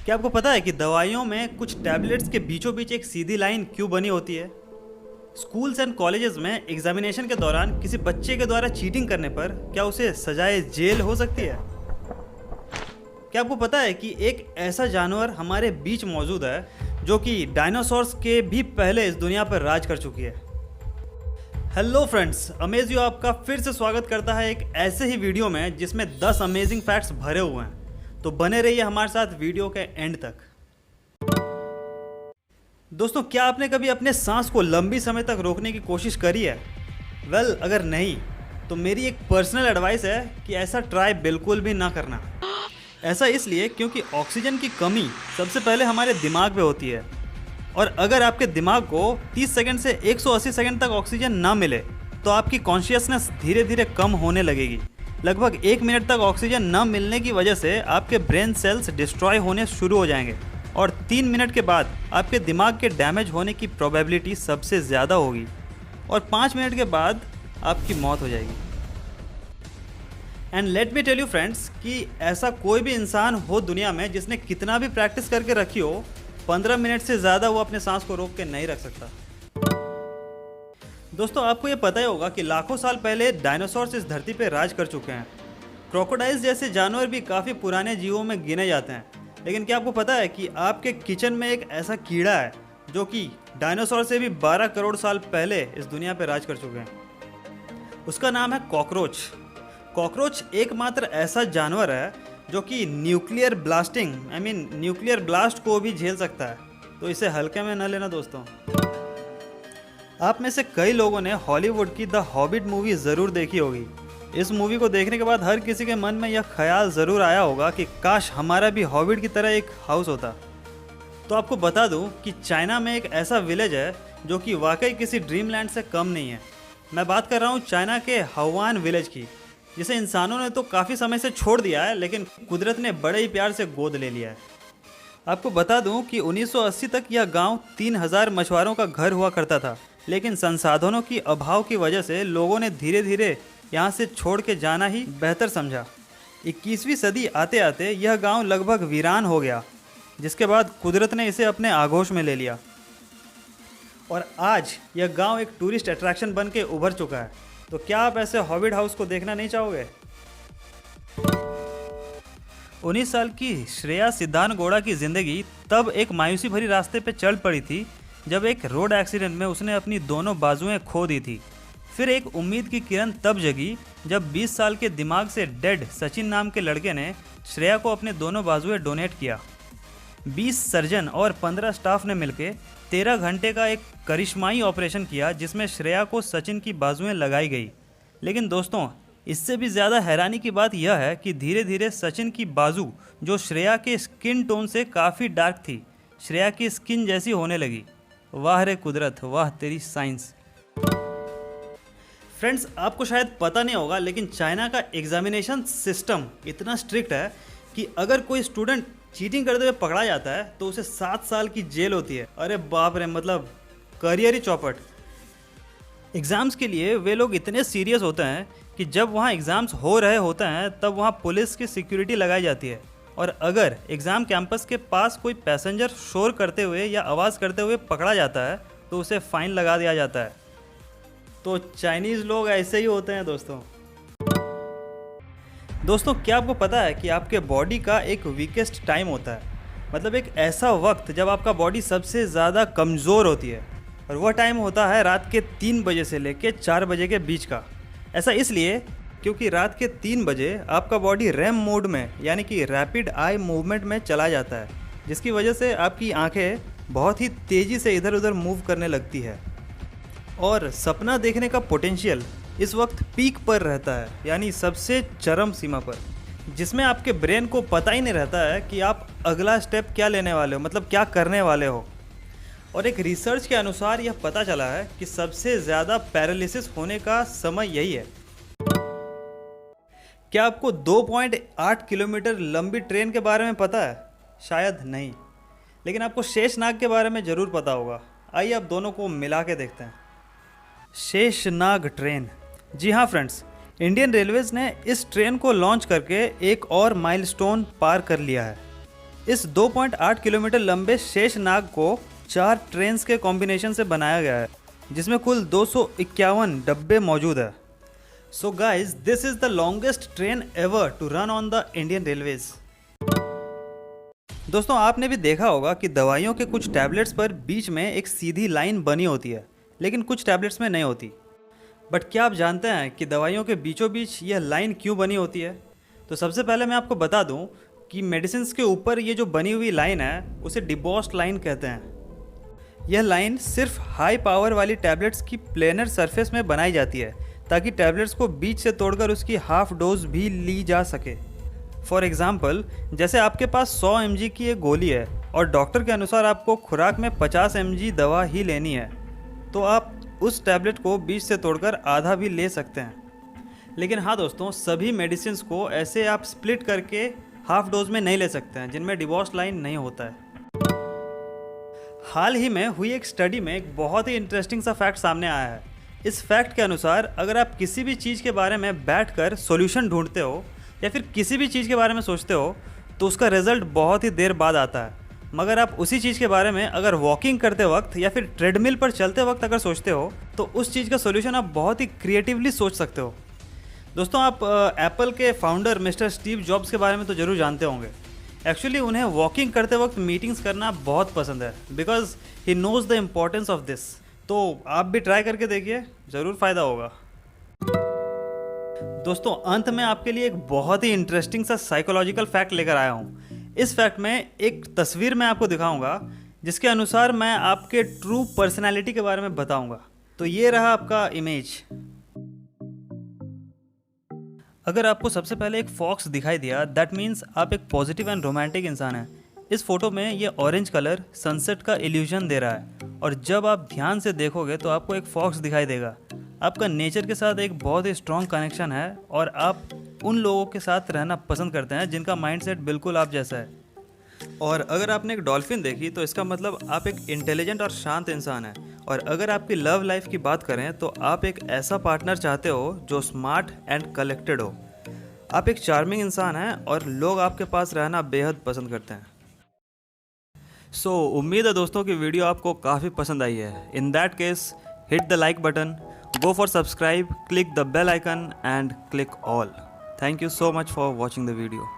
क्या आपको पता है कि दवाइयों में कुछ टैबलेट्स के बीचों बीच एक सीधी लाइन क्यों बनी होती है? स्कूल्स एंड कॉलेजेस में एग्जामिनेशन के दौरान किसी बच्चे के द्वारा चीटिंग करने पर क्या उसे सजाए जेल हो सकती है? क्या आपको पता है कि एक ऐसा जानवर हमारे बीच मौजूद है जो कि डायनासोर्स के भी पहले इस दुनिया पर राज कर चुकी है? हेलो फ्रेंड्स, अमेज यू आपका फिर से स्वागत करता है एक ऐसे ही वीडियो में जिसमें 10 अमेजिंग फैक्ट्स भरे हुए हैं। तो बने रहिए हमारे साथ वीडियो के एंड तक। दोस्तों, क्या आपने कभी अपने सांस को लंबी समय तक रोकने की कोशिश करी है? अगर नहीं तो मेरी एक पर्सनल एडवाइस है कि ऐसा ट्राई बिल्कुल भी ना करना। ऐसा इसलिए क्योंकि ऑक्सीजन की कमी सबसे पहले हमारे दिमाग में होती है, और अगर आपके दिमाग को 30 सेकंड से 180 सेकंड तक ऑक्सीजन ना मिले तो आपकी कॉन्शियसनेस धीरे धीरे कम होने लगेगी। लगभग 1 मिनट तक ऑक्सीजन न मिलने की वजह से आपके ब्रेन सेल्स डिस्ट्रॉय होने शुरू हो जाएंगे, और 3 मिनट के बाद आपके दिमाग के डैमेज होने की प्रोबेबिलिटी सबसे ज़्यादा होगी, और 5 मिनट के बाद आपकी मौत हो जाएगी। And let me tell you friends कि ऐसा कोई भी इंसान हो दुनिया में जिसने कितना भी प्रैक्टिस करके रखी हो, 15 मिनट से ज़्यादा वो अपने सांस को रोक के नहीं रख सकता। दोस्तों, आपको ये पता ही होगा कि लाखों साल पहले डायनासोर्स इस धरती पर राज कर चुके हैं। क्रोकोडाइल्स जैसे जानवर भी काफ़ी पुराने जीवों में गिने जाते हैं, लेकिन क्या आपको पता है कि आपके किचन में एक ऐसा कीड़ा है जो कि डायनासोर से भी 12 करोड़ साल पहले इस दुनिया पर राज कर चुके हैं? उसका नाम है कॉकरोच। कॉकरोच एकमात्र ऐसा जानवर है जो कि न्यूक्लियर ब्लास्ट को भी झेल सकता है, तो इसे हल्के में न लेना दोस्तों। आप में से कई लोगों ने हॉलीवुड की द हॉबिट मूवी ज़रूर देखी होगी। इस मूवी को देखने के बाद हर किसी के मन में यह ख्याल ज़रूर आया होगा कि काश हमारा भी हॉबिट की तरह एक हाउस होता। तो आपको बता दूं कि चाइना में एक ऐसा विलेज है जो कि वाकई किसी ड्रीमलैंड से कम नहीं है। मैं बात कर रहा हूँ चाइना के हवान विलेज की, जिसे इंसानों ने तो काफ़ी समय से छोड़ दिया है, लेकिन कुदरत ने बड़े ही प्यार से गोद ले लिया है। आपको बता दूं कि 1980 तक यह गांव 3000 मछुआरों का घर हुआ करता था, लेकिन संसाधनों की अभाव की वजह से लोगों ने धीरे धीरे यहाँ से छोड़ के जाना ही बेहतर समझा। 21वीं सदी आते आते यह गांव लगभग वीरान हो गया, जिसके बाद कुदरत ने इसे अपने आगोश में ले लिया, और आज यह गांव एक टूरिस्ट अट्रैक्शन बन के उभर चुका है। तो क्या आप ऐसे हॉबिट हाउस को देखना नहीं चाहोगे? 19 साल की श्रेया सिद्धानगौड़ा की ज़िंदगी तब एक मायूसी भरी रास्ते पे चल पड़ी थी जब एक रोड एक्सीडेंट में उसने अपनी दोनों बाजुएं खो दी थी। फिर एक उम्मीद की किरण तब जगी जब 20 साल के दिमाग से डेड सचिन नाम के लड़के ने श्रेया को अपने दोनों बाजुएं डोनेट किया। 20 सर्जन और 15 स्टाफ ने मिलकर 13 घंटे का एक करिश्माई ऑपरेशन किया, जिसमें श्रेया को सचिन की बाजुएं लगाई गई। लेकिन दोस्तों, इससे भी ज़्यादा हैरानी की बात यह है कि धीरे धीरे सचिन की बाजू, जो श्रेया के स्किन टोन से काफ़ी डार्क थी, श्रेया की स्किन जैसी होने लगी। वाह रे कुदरत, वाह तेरी साइंस। फ्रेंड्स, आपको शायद पता नहीं होगा, लेकिन चाइना का एग्जामिनेशन सिस्टम इतना स्ट्रिक्ट है कि अगर कोई स्टूडेंट चीटिंग करते हुए पकड़ा जाता है तो उसे 7 साल की जेल होती है। अरे बाप रे, मतलब करियर ही चौपट। एग्ज़ाम्स के लिए वे लोग इतने सीरियस होते हैं कि जब वहाँ एग्ज़ाम्स हो रहे होते हैं तब वहाँ पुलिस की सिक्योरिटी लगाई जाती है, और अगर एग्ज़ाम कैंपस के पास कोई पैसेंजर शोर करते हुए या आवाज़ करते हुए पकड़ा जाता है तो उसे फ़ाइन लगा दिया जाता है। तो चाइनीज़ लोग ऐसे ही होते हैं दोस्तों, क्या आपको पता है कि आपके बॉडी का एक वीकेस्ट टाइम होता है? मतलब एक ऐसा वक्त जब आपका बॉडी सबसे ज़्यादा कमज़ोर होती है, और वह टाइम होता है रात के 3 बजे से लेकर 4 बजे के बीच का। ऐसा इसलिए क्योंकि रात के 3 बजे आपका बॉडी रैम मोड में, यानी कि रैपिड आई मूवमेंट में चला जाता है, जिसकी वजह से आपकी आंखें बहुत ही तेज़ी से इधर उधर मूव करने लगती है, और सपना देखने का पोटेंशियल इस वक्त पीक पर रहता है, यानी सबसे चरम सीमा पर, जिसमें आपके ब्रेन को पता ही नहीं रहता है कि आप अगला स्टेप क्या लेने वाले हो, मतलब क्या करने वाले हो। और एक रिसर्च के अनुसार यह पता चला है कि सबसे ज़्यादा पैरालिसिस होने का समय यही है। क्या आपको 2.8 किलोमीटर लंबी ट्रेन के बारे में पता है? शायद नहीं, लेकिन आपको शेषनाग के बारे में ज़रूर पता होगा। आइए अब दोनों को मिला के देखते हैं। शेषनाग ट्रेन। जी हाँ फ्रेंड्स, इंडियन रेलवेज़ ने इस ट्रेन को लॉन्च करके एक और माइलस्टोन पार कर लिया है। इस 2.8 किलोमीटर लंबे शेषनाग को 4 ट्रेन्स के कॉम्बिनेशन से बनाया गया है, जिसमें कुल 251 डब्बे मौजूद है। So guys, this is the longest train ever to run on the Indian railways. दोस्तों, आपने भी देखा होगा कि दवाइयों के कुछ टैबलेट्स पर बीच में एक सीधी लाइन बनी होती है, लेकिन कुछ टैबलेट्स में नहीं होती। बट क्या आप जानते हैं कि दवाइयों के बीचों बीच यह लाइन क्यों बनी होती है? तो सबसे पहले मैं आपको बता दूं कि मेडिसिन के ऊपर ये जो बनी हुई लाइन है उसे डिबॉस्ड लाइन कहते हैं। यह लाइन सिर्फ हाई पावर वाली टैबलेट्स की प्लेनर सरफेस में बनाई जाती है, ताकि टैबलेट्स को बीच से तोड़कर उसकी हाफ डोज भी ली जा सके। फॉर एग्जाम्पल, जैसे आपके पास 100 mg की एक गोली है और डॉक्टर के अनुसार आपको खुराक में 50 mg दवा ही लेनी है, तो आप उस टैबलेट को बीच से तोड़कर आधा भी ले सकते हैं। लेकिन हाँ दोस्तों, सभी मेडिसिन को ऐसे आप स्प्लिट करके हाफ डोज में नहीं ले सकते हैं, जिनमें डिबॉस्ड लाइन नहीं होता है। हाल ही में हुई एक स्टडी में एक बहुत ही इंटरेस्टिंग सा फैक्ट सामने आया है। इस फैक्ट के अनुसार अगर आप किसी भी चीज़ के बारे में बैठकर सॉल्यूशन ढूंढते हो या फिर किसी भी चीज़ के बारे में सोचते हो, तो उसका रिजल्ट बहुत ही देर बाद आता है। मगर आप उसी चीज़ के बारे में अगर वॉकिंग करते वक्त या फिर ट्रेडमिल पर चलते वक्त अगर सोचते हो, तो उस चीज़ का सॉल्यूशन आप बहुत ही क्रिएटिवली सोच सकते हो। दोस्तों, आप एप्पल के फाउंडर मिस्टर स्टीव जॉब्स के बारे में तो ज़रूर जानते होंगे। एक्चुअली उन्हें वॉकिंग करते वक्त मीटिंग्स करना बहुत पसंद है, because he knows the importance of this. तो आप भी ट्राई करके देखिए, ज़रूर फ़ायदा होगा। दोस्तों, अंत में आपके लिए एक बहुत ही इंटरेस्टिंग सा साइकोलॉजिकल फैक्ट लेकर आया हूँ। इस फैक्ट में एक तस्वीर मैं आपको दिखाऊंगा, जिसके अनुसार मैं आपके ट्रू पर्सनैलिटी के बारे में बताऊंगा। तो ये रहा आपका इमेज। अगर आपको सबसे पहले एक फॉक्स दिखाई दिया, दैट मीन्स आप एक पॉजिटिव एंड रोमांटिक इंसान हैं। इस फोटो में ये ऑरेंज कलर सनसेट का इल्यूजन दे रहा है, और जब आप ध्यान से देखोगे तो आपको एक फॉक्स दिखाई देगा। आपका नेचर के साथ एक बहुत ही स्ट्रॉन्ग कनेक्शन है, और आप उन लोगों के साथ रहना पसंद करते हैं जिनका माइंडसेट बिल्कुल आप जैसा है। और अगर आपने एक डॉल्फिन देखी, तो इसका मतलब आप एक इंटेलिजेंट और शांत इंसान हैं। और अगर आपकी लव लाइफ की बात करें, तो आप एक ऐसा पार्टनर चाहते हो जो स्मार्ट एंड कलेक्टेड हो। आप एक चार्मिंग इंसान हैं और लोग आपके पास रहना बेहद पसंद करते हैं। सो उम्मीद है दोस्तों कि वीडियो आपको काफ़ी पसंद आई है। In that case, hit the like button, go for subscribe, click the bell icon and click all. Thank you so much for watching the video.